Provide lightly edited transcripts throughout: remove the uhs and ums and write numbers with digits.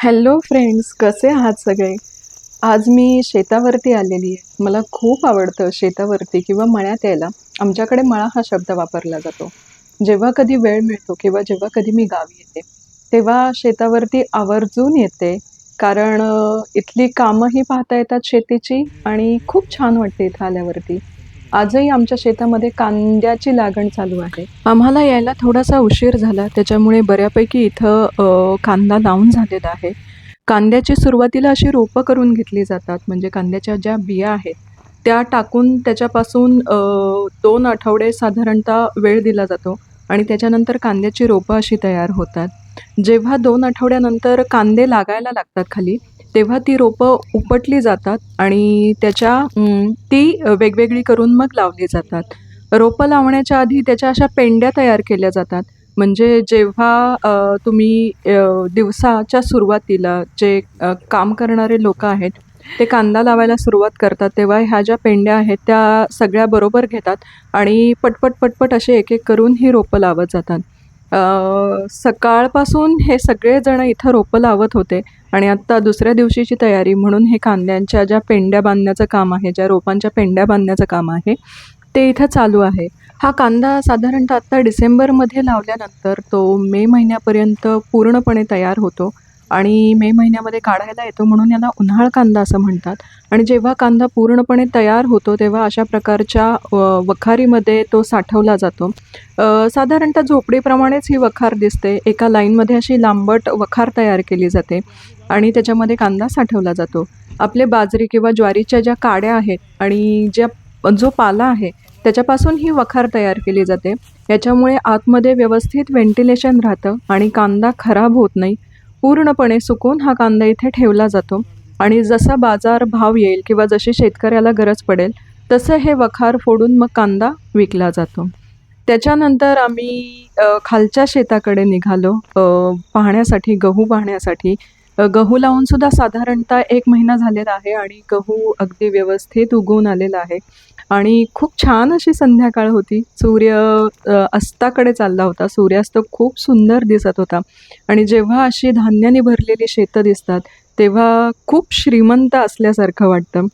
Hello friends, कसे आहात सगळे? आज मी शेतावरती आलेली आहे. मला खूप आवडतं शेतावरती किंवा मळ्यात यायला. आमच्याकडे मळा हा शब्द वापरला जातो. जेव्हा कधी वेळ मिळतो किंवा जेव्हा कधी मी गावी येते, तेव्हा शेतावरती आवर्जून येते. कारण इथली कामंही पाहता येतात शेतीची आणि खूप छान वाटते इथं आल्यावरती. आजही आमच्या शेतामध्ये कांद्याची लागण चालू आहे. आम्हाला यायला थोडासा उशीर झाला, त्याच्यामुळे बऱ्यापैकी इथं कांदा लावून झालेला आहे. कांद्याची सुरुवातीला अशी रोपं करून घेतली जातात, म्हणजे कांद्याच्या ज्या बिया आहेत, त्या टाकून त्याच्यापासून 2 आठवडे साधारणतः वेळ दिला जातो आणि त्याच्यानंतर कांद्याची रोपं अशी तयार होतात. जेव्हा 2 आठवड्यानंतर कांदे लागायला लागतात खाली, तेव्हा ती रोपं उपटली जातात आणि ती वेगवेगळी करून मग लावली जातात. रोपं लावण्याच्या आधी त्याच्या अशा पेंड्या तयार केल्या जातात. म्हणजे जेव्हा तुम्ही दिवसाच्या सुरुवातीला जे काम करणारे लोकं आहेत, ते कांदा लावायला सुरुवात करतात, तेव्हा ह्या ज्या पेंड्या आहेत त्या सगळ्या बरोबर घेतात आणि पटपट असे एक-एक करून ही रोपं लावत जातात. सकाळपासून हे सगळेजण इथं रोपं लावत होते आणि आत्ता दुसऱ्या दिवशीची तयारी म्हणून हे कांद्यांच्या ज्या पेंड्या बांधण्याचं काम आहे, ज्या रोपांच्या पेंड्या बांधण्याचं काम आहे, ते इथं चालू आहे. हा कांदा साधारणतः आत्ता डिसेंबरमध्ये लावल्यानंतर तो मे महिन्यापर्यंत पूर्णपणे तयार होतो आणि मे महिन्यामध्ये काढायला येतो म्हणून याला उन्हाळ कांदा असं म्हणतात. आणि जेव्हा कांदा पूर्णपणे तयार होतो तेव्हा अशा प्रकारच्या वखारीमध्ये तो साठवला जातो. साधारणतः झोपडीप्रमाणेच ही वखार दिसते. एका लाईनमध्ये अशी लांबट वखार तयार केली जाते आणि त्याच्यामध्ये कांदा साठवला जातो. आपले बाजरी किंवा ज्वारीच्या ज्या काड्या आहेत आणि जो पाला आहे त्याच्यापासून ही वखार तयार केली जाते. याच्यामुळे आतमध्ये व्यवस्थित व्हेंटिलेशन राहतं आणि कांदा खराब होत नाही. पूर्णपणे सुकून हा कांदा इथे ठेवला जातो आणि जसा बाजार भाव येईल किंवा जशी शेतकऱ्याला गरज पडेल तसं हे वखार फोडून मग कांदा विकला जातो. त्याच्यानंतर आम्ही खालच्या शेताकडे निघालो पाहण्यासाठी, गहू पाहण्यासाठी. गहू लावूनसुद्धा साधारणतः 1 महिना झालेला आहे आणि गहू अगदी व्यवस्थित उगवून आलेला आहे आणि खूप छान अशी संध्याकाळ होती. सूर्य अस्ताकडे चालला होता. सूर्यास्त खूप सुंदर दिसत होता आणि जेव्हा अशी धान्याने भरलेली शेतं दिसतात, तेव्हा खूप श्रीमंत असल्यासारखं वाटतं.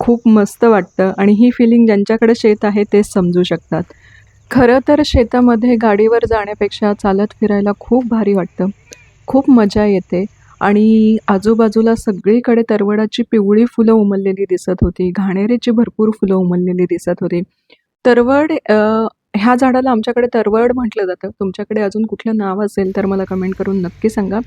खूप मस्त वाटतं आणि ही फिलिंग ज्यांच्याकडे शेत आहे तेच समजू शकतात. खरं तर शेतामध्ये गाडीवर जाण्यापेक्षा चालत फिरायला खूप भारी वाटतं. खूप मजा येते आणि आजूबाजूला सगळीकडे तरवडाची पिवळी फुलं उमललेली दिसत होती. घाणेरीची भरपूर फुलं उमललेली दिसत होती. तरवड ह्या झाडाला आमच्याकडे तरवड म्हटलं जातं. तुमच्याकडे अजून कुठलं नाव असेल तर मला कमेंट करून नक्की सांगा.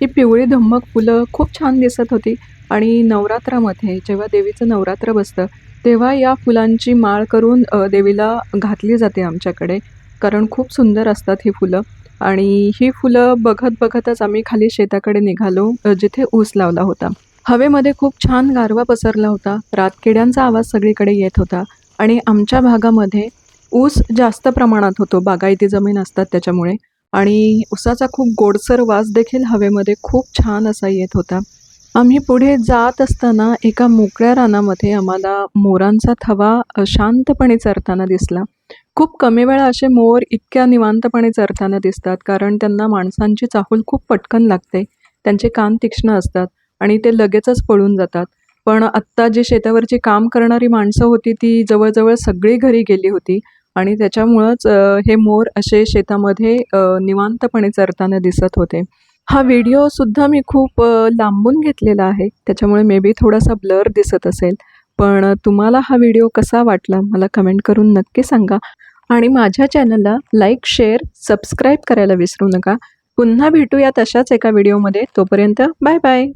ही पिवळी धम्मक फुलं खूप छान दिसत होती आणि नवरात्रामध्ये जेव्हा देवीचं नवरात्र बसतं, तेव्हा या फुलांची माळ करून देवीला घातली जाते आमच्याकडे. कारण खूप सुंदर असतात ही फुलं आणि ही फुलं बघतच आम्ही खाली शेताकडे निघालो जिथे ऊस लावला होता. हवेमध्ये खूप छान गारवा पसरला होता. रातकिड्यांचा आवाज सगळीकडे येत होता आणि आमच्या भागामध्ये ऊस जास्त प्रमाणात होतो. बागायती जमीन असतात त्याच्यामुळे आणि ऊसाचा खूप गोडसर वास देखील हवेमध्ये खूप छान असा येत होता. आम्ही पुढे जात असताना एका मोकळ्या रानामध्ये आम्हाला मोरांचा थवा शांतपणे चरताना दिसला. खूप कमी वेळा असे मोर इतक्या निवांतपणे चरताना दिसतात, कारण त्यांना माणसांची चाहूल खूप पटकन लागते. त्यांचे कान तीक्ष्ण असतात आणि ते लगेचच पळून जातात. पण आत्ता जी शेतावरची काम करणारी माणसं होती ती जवळजवळ सगळी घरी गेली होती आणि त्याच्यामुळंच हे मोर असे शेतामध्ये निवांतपणे चरताना दिसत होते. हा व्हिडिओसुद्धा मी खूप लांबून घेतलेला आहे, त्याच्यामुळे मे बी थोडासा ब्लर दिसत असेल. पण तुम्हाला हा व्हिडिओ कसा वाटला मला कमेंट करून नक्की सांगा आणि माझ्या चॅनलला लाईक, शेअर, सबस्क्राईब करायला विसरू नका. पुन्हा भेटूयात अशाच एका व्हिडिओमध्ये. तोपर्यंत बाय बाय.